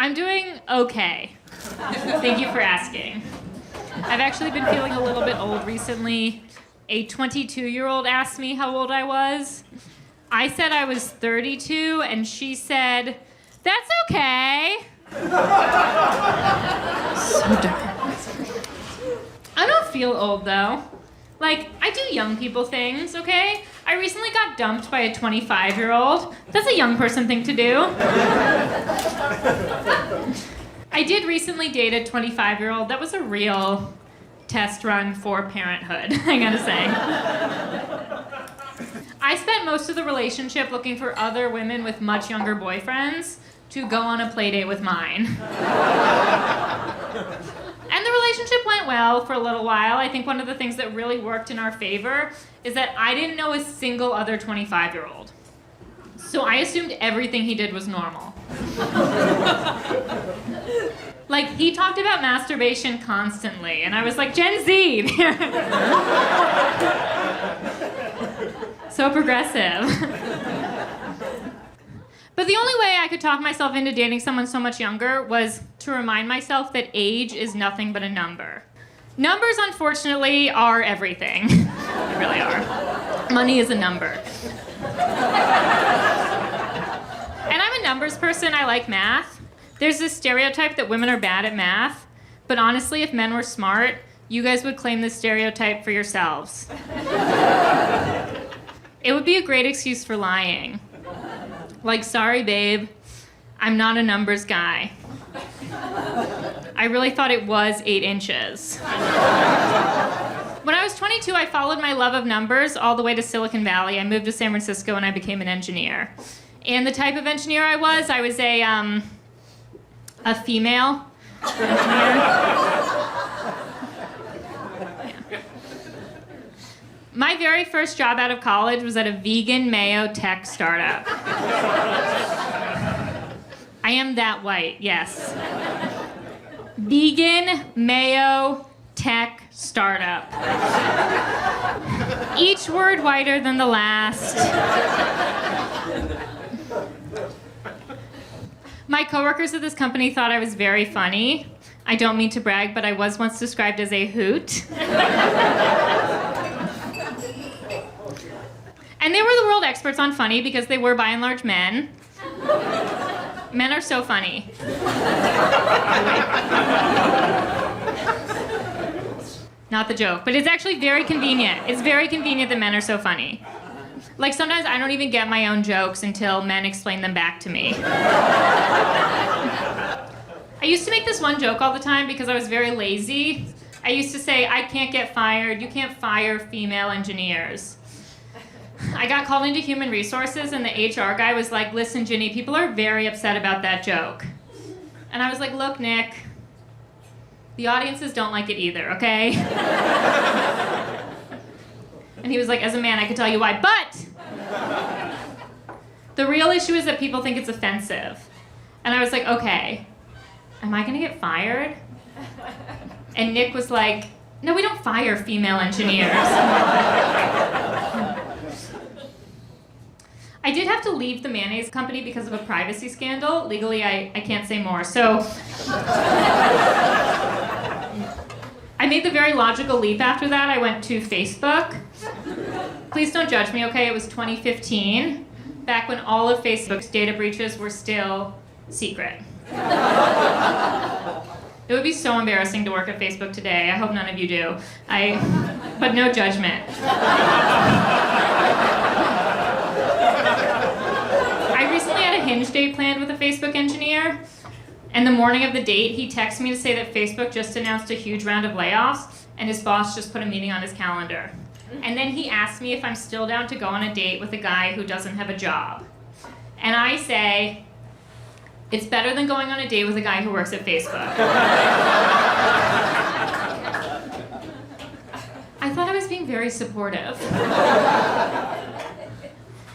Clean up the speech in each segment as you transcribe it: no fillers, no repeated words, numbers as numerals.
I'm doing okay. Thank you for asking. I've actually been feeling a little bit old recently. A 22-year-old asked me how old I was. I said I was 32, and she said, "That's okay." So dark. I don't feel old, though. Like, I do young people things, okay? I recently got dumped by a 25-year-old. That's a young person thing to do. I did recently date a 25-year-old. That was a real test run for parenthood, I gotta say. I spent most of the relationship looking for other women with much younger boyfriends to go on a play date with mine. And the relationship went well for a little while. I think one of the things that really worked in our favor is that I didn't know a single other 25-year-old. So I assumed everything he did was normal. Like, he talked about masturbation constantly, and I was like, Gen Z! So progressive. But the only way I could talk myself into dating someone so much younger was to remind myself that age is nothing but a number. Numbers, unfortunately, are everything. They really are. Money is a number. And I'm a numbers person. I like math. There's this stereotype that women are bad at math, but honestly, if men were smart, you guys would claim this stereotype for yourselves. It would be a great excuse for lying. Like, sorry, babe, I'm not a numbers guy. I really thought it was 8 inches. When I was 22, I followed my love of numbers all the way to Silicon Valley. I moved to San Francisco and I became an engineer. And the type of engineer I was a female engineer. My very first job out of college was at a vegan mayo tech startup. I am that white, yes. Vegan mayo tech startup. Each word whiter than the last. My coworkers at this company thought I was very funny. I don't mean to brag, but I was once described as a hoot. And they were the world experts on funny because they were by and large men. Men are so funny. Not the joke, but it's actually very convenient. It's very convenient that men are so funny. Like, sometimes I don't even get my own jokes until men explain them back to me. I used to make this one joke all the time because I was very lazy. I used to say, I can't get fired. You can't fire female engineers. I got called into human resources, and the HR guy was like, listen, Ginny, people are very upset about that joke. And I was like, look, Nick, the audiences don't like it either, okay? And he was like, as a man, I could tell you why, but the real issue is that people think it's offensive. And I was like, okay, am I gonna get fired? And Nick was like, no, we don't fire female engineers. I did have to leave the mayonnaise company because of a privacy scandal. Legally, I can't say more. So I made the very logical leap after that. I went to Facebook. Please don't judge me, okay? It was 2015, back when all of Facebook's data breaches were still secret. It would be so embarrassing to work at Facebook today. I hope none of you do. But no judgment. I recently had a Hinge date planned with a Facebook engineer, and the morning of the date, he texted me to say that Facebook just announced a huge round of layoffs, and his boss just put a meeting on his calendar. And then he asked me if I'm still down to go on a date with a guy who doesn't have a job. And I say, it's better than going on a date with a guy who works at Facebook. I thought I was being very supportive.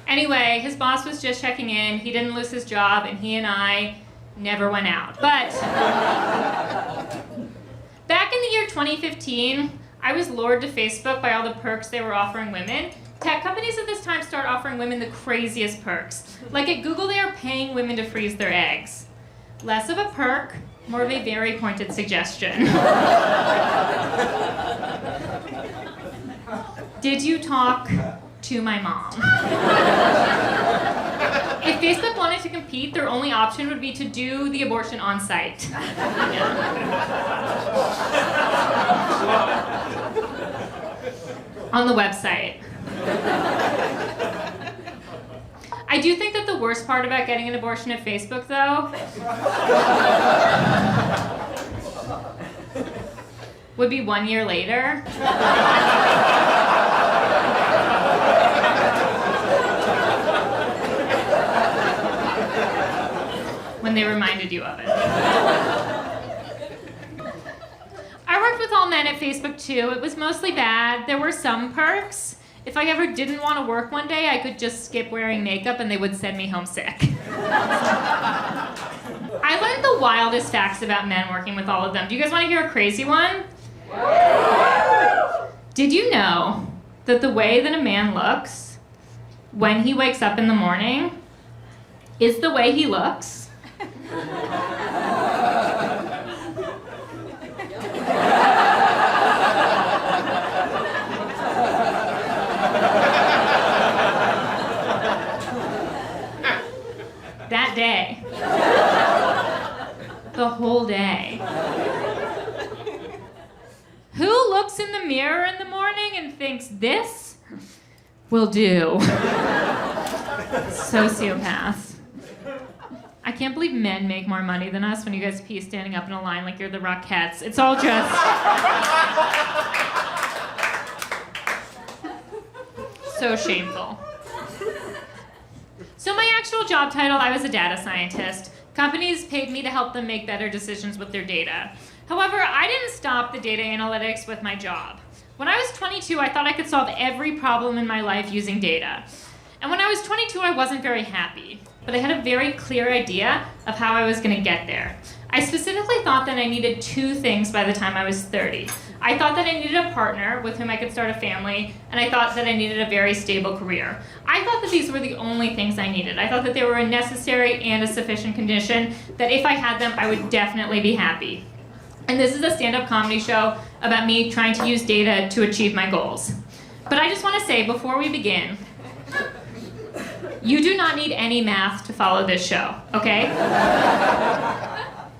Anyway, his boss was just checking in. He didn't lose his job, and he and I never went out. But back in the year 2015, I was lured to Facebook by all the perks they were offering women. Tech companies at this time start offering women the craziest perks. Like at Google, they are paying women to freeze their eggs. Less of a perk, more of a very pointed suggestion. Did you talk to my mom? If Facebook wanted to compete, their only option would be to do the abortion on site. On the website. I do think that the worst part about getting an abortion at Facebook, though, would be 1 year later. When they reminded you of it. I worked with all men at Facebook too. It was mostly bad. There were some perks. If I ever didn't want to work one day, I could just skip wearing makeup and they would send me home sick. I learned the wildest facts about men working with all of them. Do you guys want to hear a crazy one? Did you know that the way that a man looks when he wakes up in the morning is the way he looks? That day. The whole day. Who looks in the mirror in the morning and thinks, this will do? Sociopaths. I can't believe men make more money than us when you guys pee standing up in a line like you're the Rockettes. It's all just... so shameful. So my actual job title, I was a data scientist. Companies paid me to help them make better decisions with their data. However, I didn't stop the data analytics with my job. When I was 22, I thought I could solve every problem in my life using data. And when I was 22, I wasn't very happy. But I had a very clear idea of how I was going to get there. I specifically thought that I needed two things by the time I was 30. I thought that I needed a partner with whom I could start a family, and I thought that I needed a very stable career. I thought that these were the only things I needed. I thought that they were a necessary and a sufficient condition, that if I had them, I would definitely be happy. And this is a stand-up comedy show about me trying to use data to achieve my goals. But I just want to say, before we begin, you do not need any math to follow this show, okay?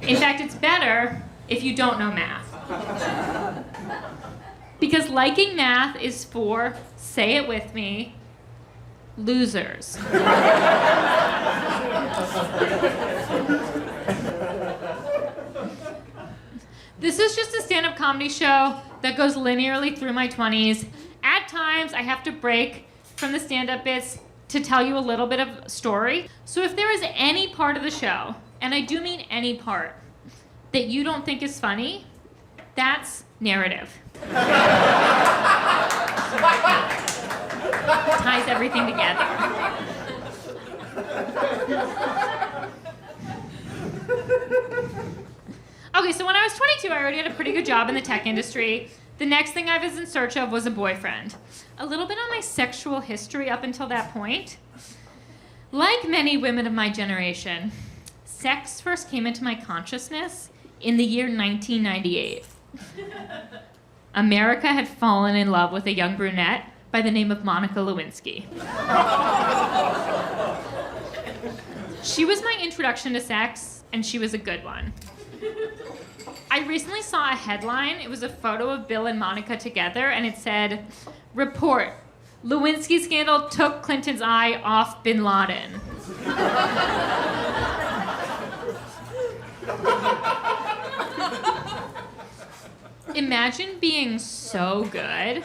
In fact, it's better if you don't know math. Because liking math is for, say it with me, losers. This is just a stand-up comedy show that goes linearly through my 20s. At times, I have to break from the stand-up bits to tell you a little bit of story. So if there is any part of the show, and I do mean any part, that you don't think is funny, that's narrative. Ties everything together. Okay, so when I was 22, I already had a pretty good job in the tech industry. The next thing I was in search of was a boyfriend. A little bit on my sexual history up until that point. Like many women of my generation, sex first came into my consciousness in the year 1998. America had fallen in love with a young brunette by the name of Monica Lewinsky. She was my introduction to sex, and she was a good one. I recently saw a headline. It was a photo of Bill and Monica together, and it said, "Report, Lewinsky scandal took Clinton's eye off bin Laden." Imagine being so good